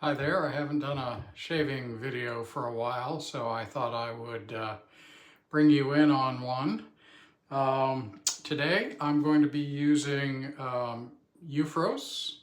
Hi there, I haven't done a shaving video for a while, so I thought I would bring you in on one. Today I'm going to be using Eufros.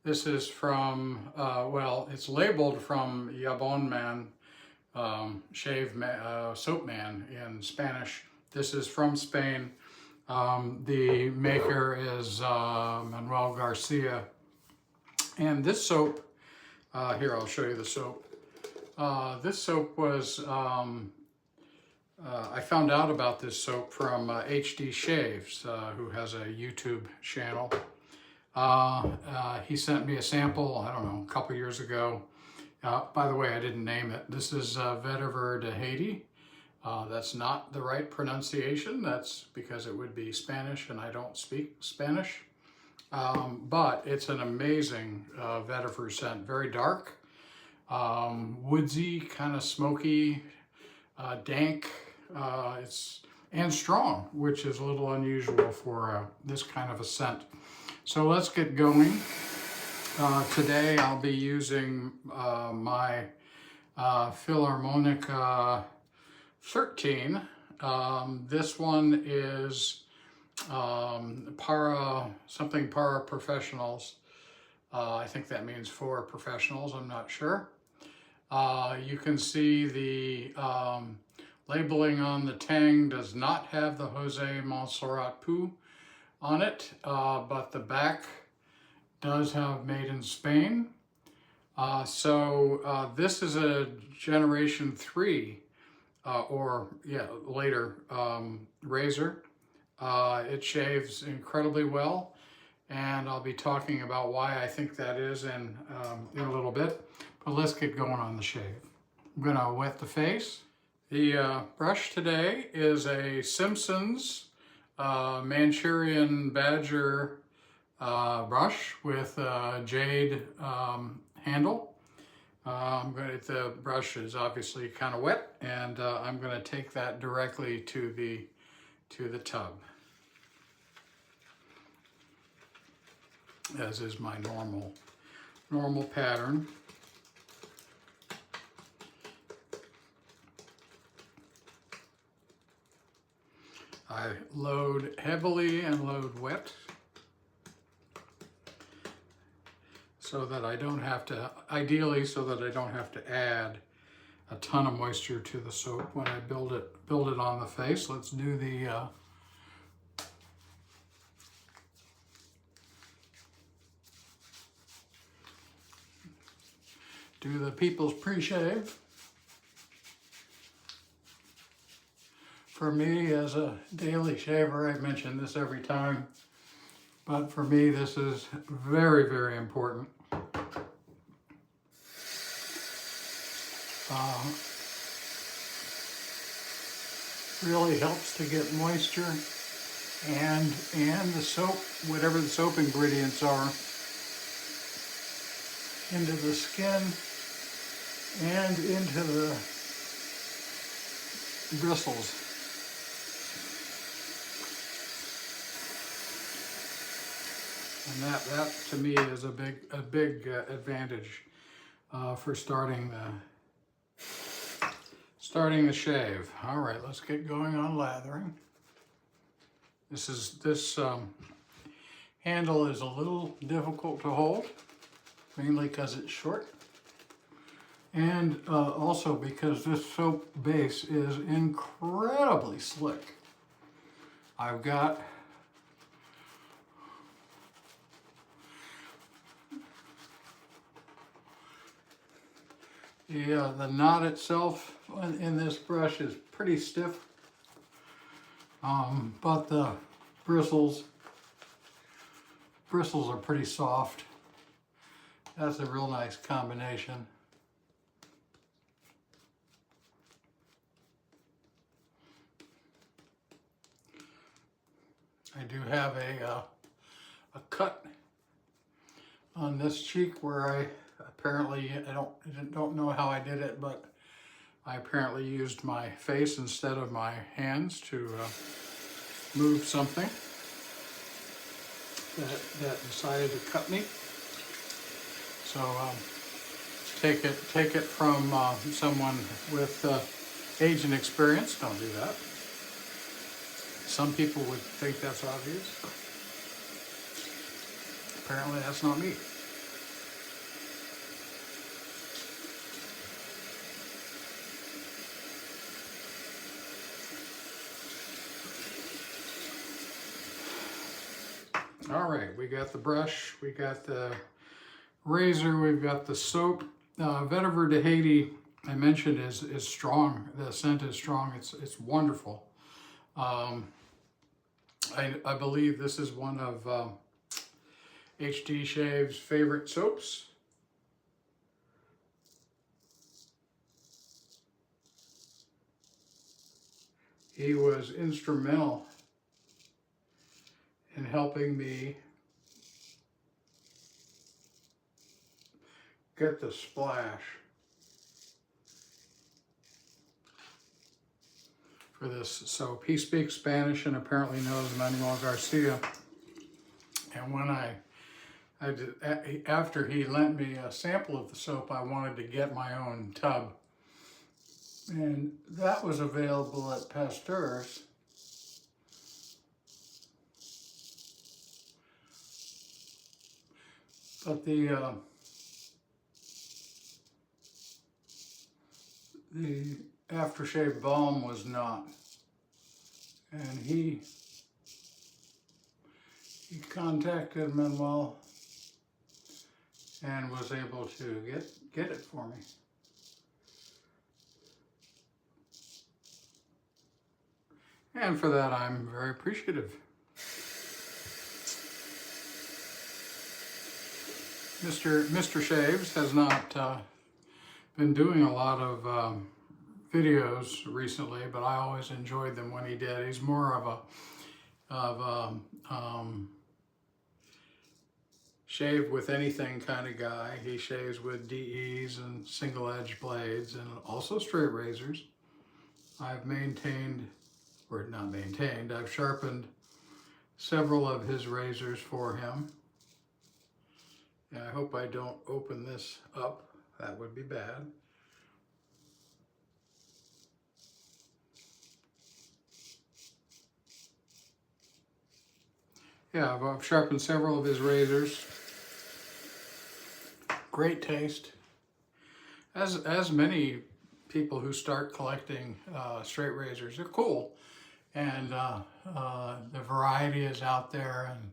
This is from, well, it's labeled from Jabon Man, soap man in Spanish. This is from Spain. The maker is Manuel Garcia. And this soap, here I'll show you the soap. This soap was, I found out about this soap from HD Shaves, who has a YouTube channel. He sent me a sample, I don't know, a couple years ago. By the way, I didn't name it. This is Vetiver de Haíti. That's not the right pronunciation. That's because it would be Spanish and I don't speak Spanish. But it's an amazing vetiver scent, very dark, woodsy, kind of smoky, dank, and strong, which is a little unusual for this kind of a scent. So let's get going. Today I'll be using my Filarmónica 13. This one is para professionals. I think that means for professionals, I'm not sure. You can see the labeling on the tang does not have the Jose Montserrat Poo on it, but the back does have made in Spain. This is a generation 3 later razor. It shaves incredibly well, and I'll be talking about why I think that is in a little bit. But let's get going on the shave. I'm going to wet the face. The brush today is a Simpsons Manchurian Badger brush with a Jade handle. The brush is obviously kind of wet, and I'm going to take that directly to the tub, as is my normal pattern. I load heavily and load wet so that I don't have to, ideally so that I don't have to add a ton of moisture to the soap when I build it on the face. Let's do the people's pre-shave. For me, as a daily shaver, I mention this every time, but for me this is very, very important. Really helps to get moisture and the soap, whatever the soap ingredients are, into the skin and into the bristles. And that to me is a big advantage for starting the shave. All right, let's get going on lathering. This handle is a little difficult to hold, mainly because it's short, and also because this soap base is incredibly slick. I've got the knot itself in this brush is pretty stiff, but the bristles are pretty soft. That's a real nice combination. I do have a cut on this cheek where I apparently, I don't know how I did it, but I apparently used my face instead of my hands to move something that decided to cut me. So take it from someone with age and experience. Don't do that. Some people would think that's obvious. Apparently that's not me. All right, we got the brush, we got the razor, we've got the soap. Vetiver de Haíti, I mentioned, is strong. The scent is strong. It's wonderful. I believe this is one of HD Shave's favorite soaps. He was instrumental in helping me get the splash for this soap. He speaks Spanish and apparently knows Manuel Garcia. And when after he lent me a sample of the soap, I wanted to get my own tub. And that was available at Pasteur's. But the aftershave balm was not. And he contacted Manuel and was able to get it for me. And for that, I'm very appreciative. Mr. Shaves has not been doing a lot of videos recently, but I always enjoyed them when he did. He's more of a shave with anything kind of guy. He shaves with DEs and single edge blades and also straight razors. I've maintained, or not maintained, I've sharpened several of his razors for him. And I hope I don't open this up. That would be bad. Yeah, I've sharpened several of his razors. Great taste. As many people who start collecting straight razors, they're cool. And the variety is out there, and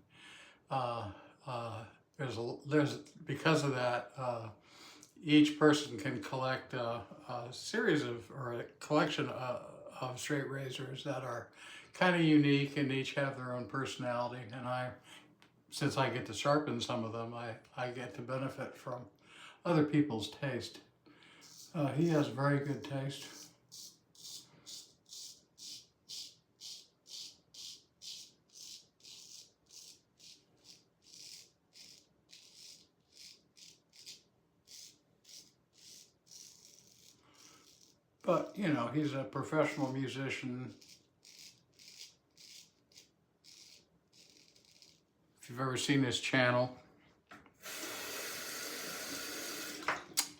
there's because of that, each person can collect a series of, or a collection of straight razors that are kind of unique and each have their own personality. And since I get to sharpen some of them, I get to benefit from other people's taste. He has very good taste. But, you know, he's a professional musician. If you've ever seen his channel,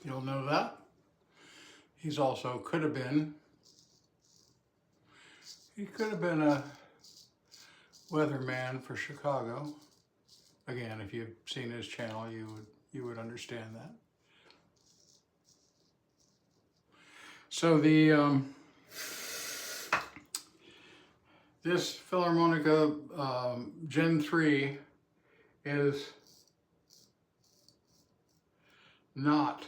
you'll know that. He's also he could have been a weatherman for Chicago. Again, if you've seen his channel, you would understand that. So this Filarmónica Gen 3 does not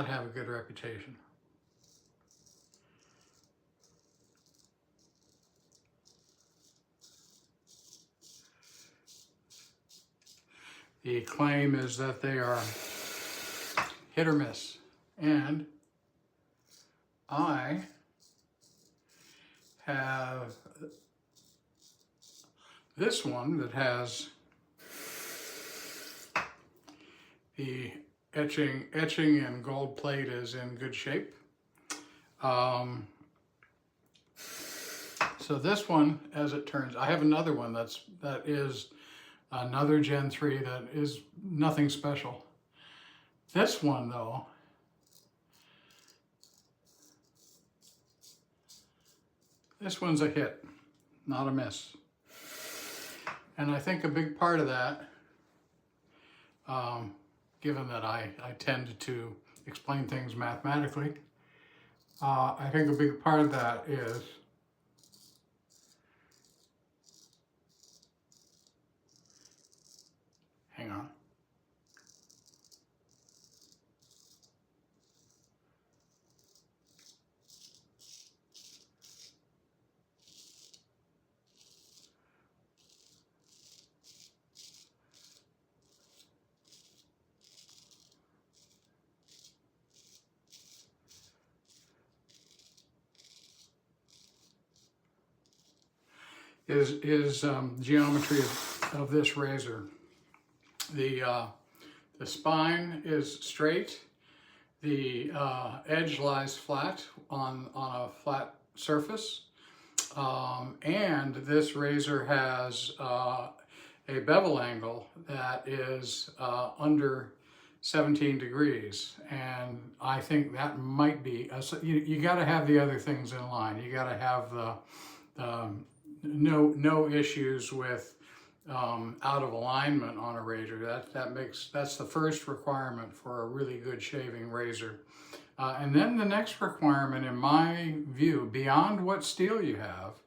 have a good reputation. The claim is that they are hit or miss, and I have this one that has the etching and gold plate is in good shape. So this one, as it turns, I have another one that is another Gen 3 that is nothing special. This one though, this one's a hit, not a miss. And I think a big part of that, given that I tend to explain things mathematically, I think a big part of that is hang on. Is geometry of this razor. The spine is straight. The edge lies flat on a flat surface. And this razor has a bevel angle that is under 17 degrees. And I think that might be, you got to have the other things in line. You got to have the no issues with out of alignment on a razor. That's the first requirement for a really good shaving razor. And then the next requirement, in my view, beyond what steel you have,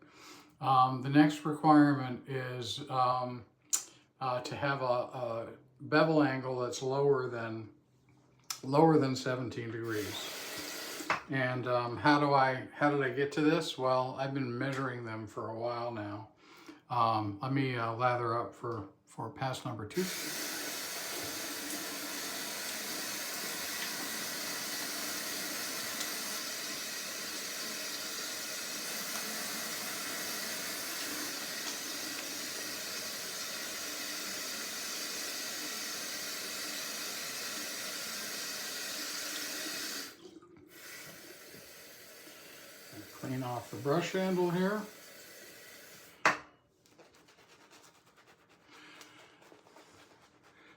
the next requirement is to have a bevel angle that's lower than 17 degrees. And how did I get to this? Well, I've been measuring them for a while now. Let me lather up for pass number 2. Clean off the brush handle here.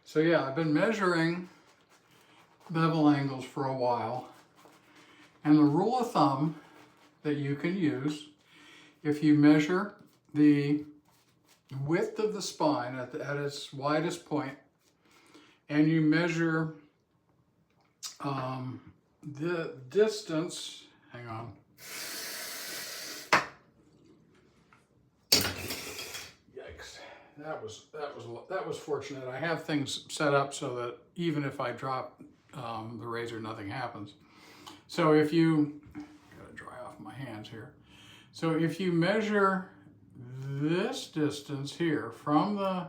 So yeah, I've been measuring bevel angles for a while, and the rule of thumb that you can use, if you measure the width of the spine at its widest point, and you measure the distance, hang on, That was fortunate. I have things set up so that even if I drop the razor, nothing happens. So if you, gotta dry off my hands here. So if you measure this distance here from the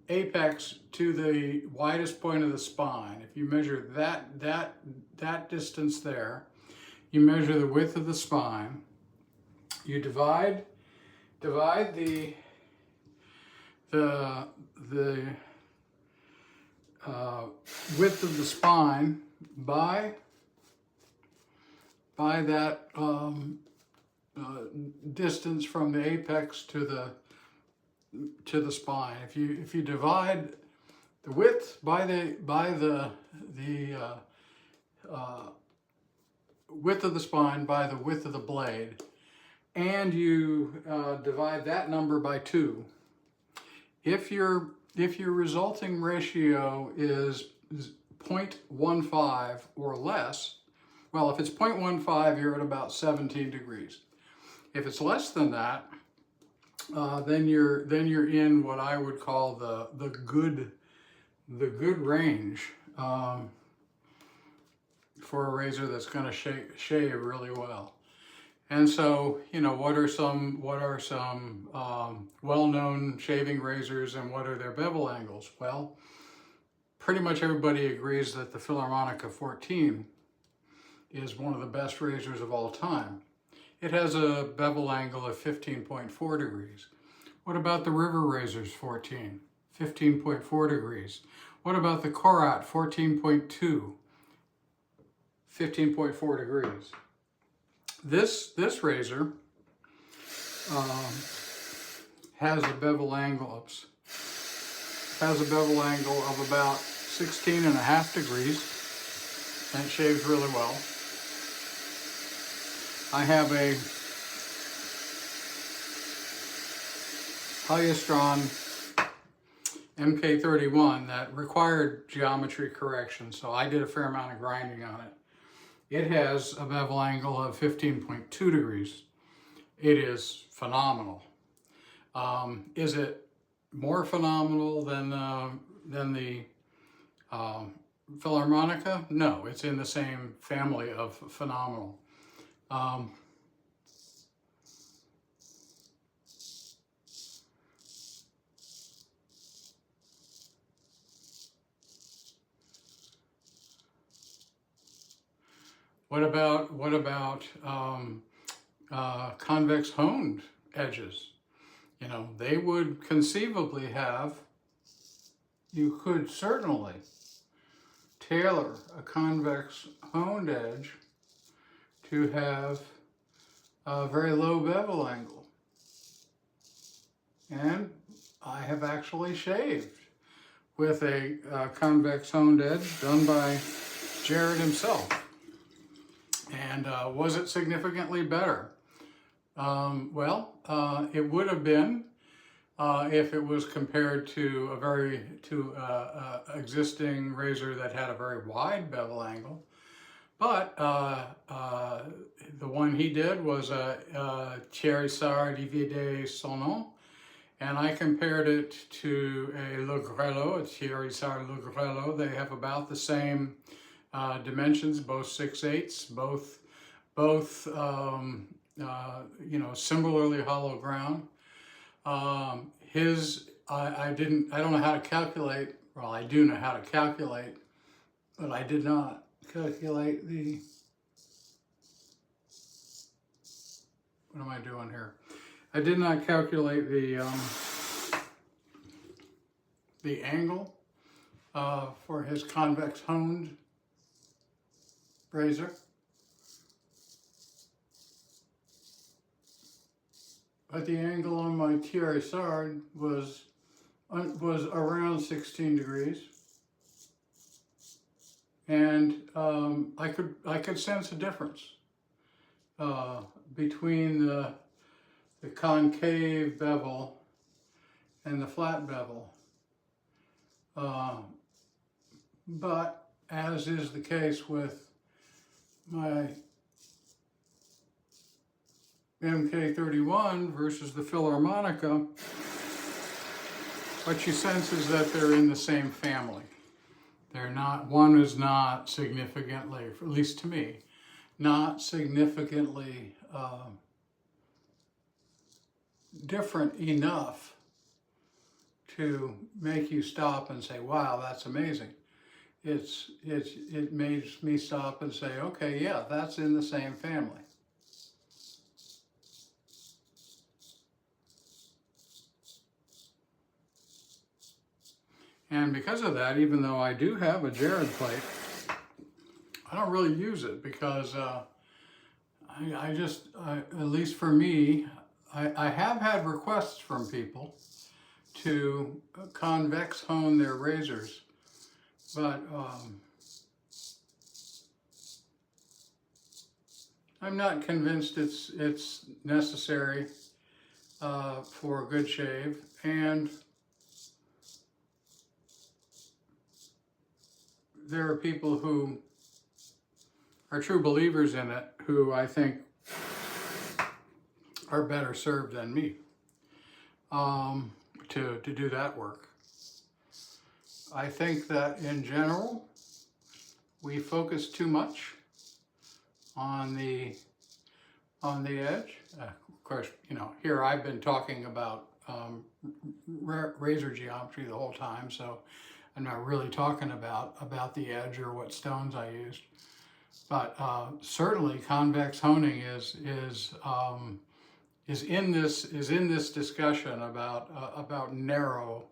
apex to the widest point of the spine, if you measure that distance there, you measure the width of the spine. You divide the width of the spine by that distance from the apex to the spine. If you divide the width by the width of the spine by the width of the blade, and you divide that number by 2. If your resulting ratio is 0.15 or less, well, if it's 0.15, you're at about 17 degrees. If it's less than that, then you're in what I would call the good range for a razor that's going to shave really well. And so, you know, what are some well-known shaving razors, and what are their bevel angles? Well, pretty much everybody agrees that the Filarmónica 14 is one of the best razors of all time. It has a bevel angle of 15.4 degrees. What about the River Razors 14? 15.4 degrees. What about the Korat 14.2? 15.4 degrees. This razor has a bevel angle, has a bevel angle of about 16.5 degrees, and it shaves really well. I have a Polyestron MK31 that required geometry correction, so I did a fair amount of grinding on it. It has a bevel angle of 15.2 degrees. It is phenomenal. Is it more phenomenal than the Filarmónica? No, it's in the same family of phenomenal. What about convex honed edges? You know, they would conceivably have, you could certainly tailor a convex honed edge to have a very low bevel angle. And I have actually shaved with a convex honed edge done by Jade himself. And was it significantly better? Well, it would have been if it was compared to a existing razor that had a very wide bevel angle. But the one he did was a Eufros Vetiver de Haíti, and I compared it to a Logrello, a Eufros Logrello. They have about the same dimensions, both 6/8, both you know, similarly hollow ground. I don't know how to calculate. Well, I do know how to calculate, but I did not calculate the. What am I doing here? I did not calculate the angle for his convex honed razor. But the angle on my Eufros was around 16 degrees, and I could sense a difference between the concave bevel and the flat bevel. But as is the case with my MK31 versus the Filarmónica, what you sense is that they're in the same family. They're not, one is not significantly, at least to me, not significantly different enough to make you stop and say, wow, that's amazing. It makes me stop and say, okay, yeah, that's in the same family. And because of that, even though I do have a Jade plate, I don't really use it because at least for me, I have had requests from people to convex hone their razors, but I'm not convinced it's necessary for a good shave, and there are people who are true believers in it who I think are better served than me to do that work. I think that in general, we focus too much on the edge. Of course, you know, here I've been talking about razor geometry the whole time, so I'm not really talking about the edge or what stones I used. But certainly convex honing is in this discussion about narrow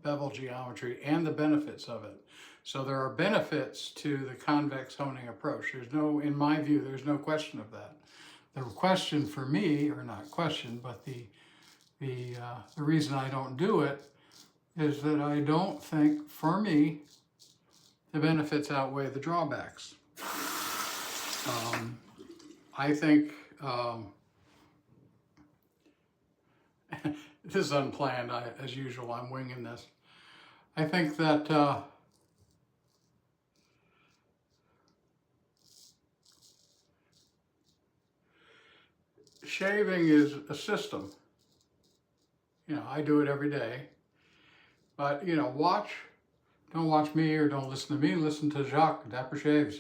bevel geometry and the benefits of it. So there are benefits to the convex honing approach. There's no, in my view, there's no question of that. The question for me, or not question, but the reason I don't do it is that I don't think, for me, the benefits outweigh the drawbacks. I think this is unplanned. As usual, I'm winging this. I think that shaving is a system. You know, I do it every day. But, you know, don't watch me or don't listen to me, listen to Jacques, Dapper Shaves.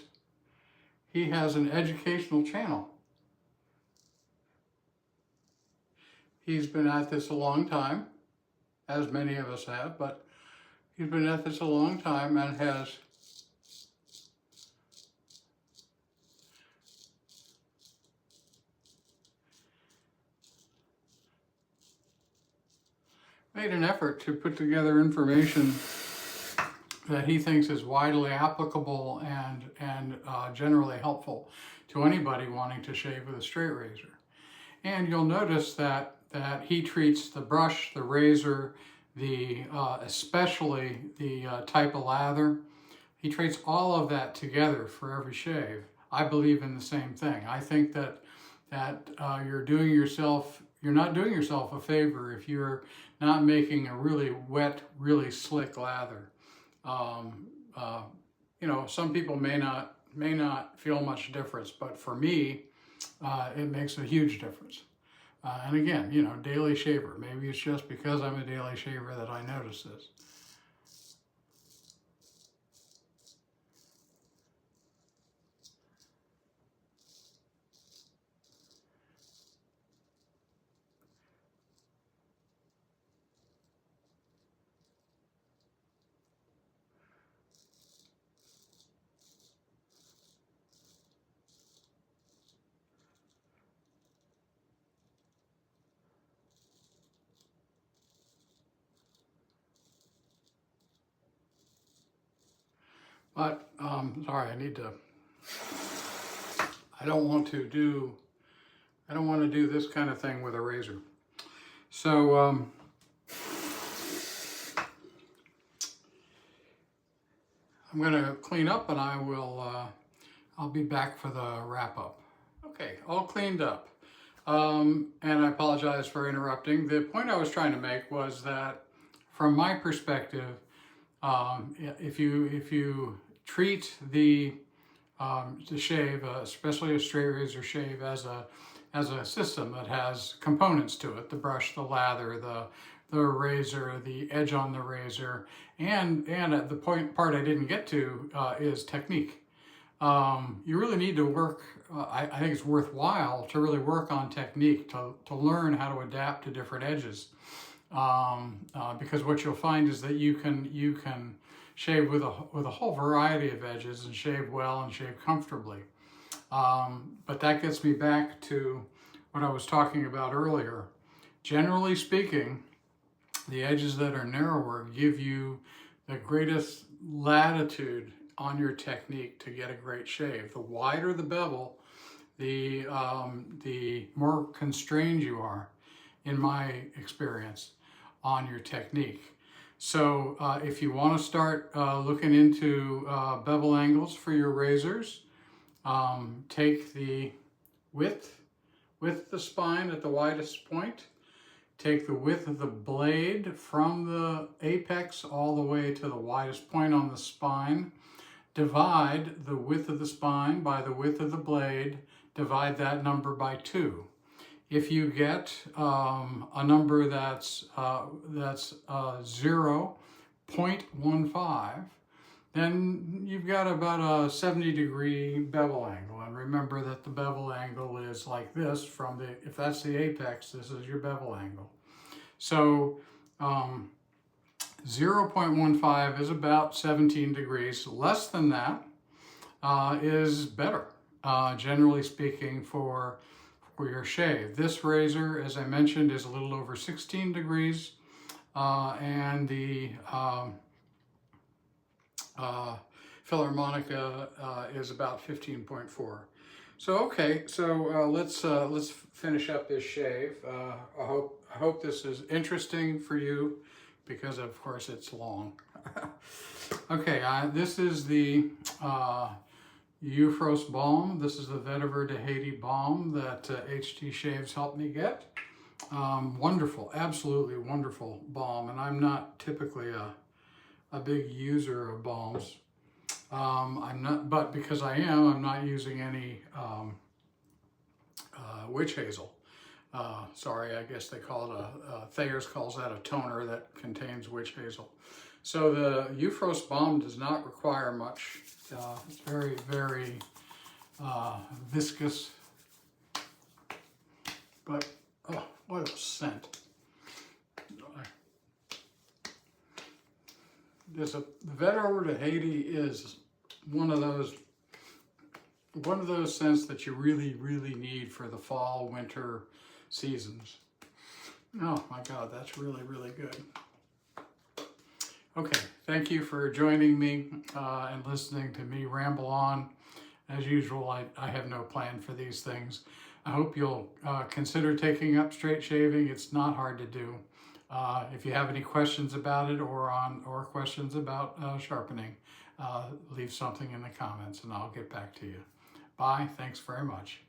He has an educational channel. He's been at this a long time, as many of us have, but he's been at this a long time and has made an effort to put together information that he thinks is widely applicable and generally helpful to anybody wanting to shave with a straight razor. And you'll notice that he treats the brush, the razor, especially the type of lather, he treats all of that together for every shave. I believe in the same thing. I think that you're not doing yourself a favor if you're not making a really wet, really slick lather. You know, some people may not feel much difference, but for me, it makes a huge difference. And again, you know, daily shaver. Maybe it's just because I'm a daily shaver that I notice this. But, sorry, I don't want to do this kind of thing with a razor. So, I'm gonna clean up and I'll be back for the wrap up. Okay, all cleaned up. And I apologize for interrupting. The point I was trying to make was that from my perspective, if you treat the shave, especially a straight razor shave, as a system that has components to it: the brush, the lather, the razor, the edge on the razor, and the part I didn't get to is technique. You really need to work. I think it's worthwhile to really work on technique to learn how to adapt to different edges. Because what you'll find is that you can shave with a whole variety of edges and shave well and shave comfortably. But that gets me back to what I was talking about earlier. Generally speaking, the edges that are narrower give you the greatest latitude on your technique to get a great shave. The wider the bevel, the more constrained you are, in my experience, on your technique. So if you want to start looking into bevel angles for your razors, take the width the spine at the widest point, take the width of the blade from the apex all the way to the widest point on the spine, divide the width of the spine by the width of the blade, divide that number by 2. If you get a number that's 0.15, then you've got about a 70-degree bevel angle. And remember that the bevel angle is like this if that's the apex, this is your bevel angle. So 0.15 is about 17 degrees. Less than that is better, generally speaking, for your shave. This razor, as I mentioned, is a little over 16 degrees, and the Filarmónica is about 15.4. So okay, so let's finish up this shave. I hope this is interesting for you, because of course it's long. Okay, this is the Eufros balm. This is the Vetiver de Haíti balm that HD Shaves helped me get. Wonderful, absolutely wonderful balm, and I'm not typically a big user of balms. I'm not, but because I am, I'm not using any witch hazel. Sorry, I guess they call it Thayer's calls that a toner that contains witch hazel. So the Eufros balm does not require much. It's very, very viscous, but oh, what a scent. The Vetiver de Haíti is one of those scents that you really, really need for the fall, winter seasons. Oh my God, that's really, really good. Okay, thank you for joining me and listening to me ramble on. As usual, I have no plan for these things. I hope you'll consider taking up straight shaving. It's not hard to do. If you have any questions about it or questions about sharpening, leave something in the comments and I'll get back to you. Bye. Thanks very much.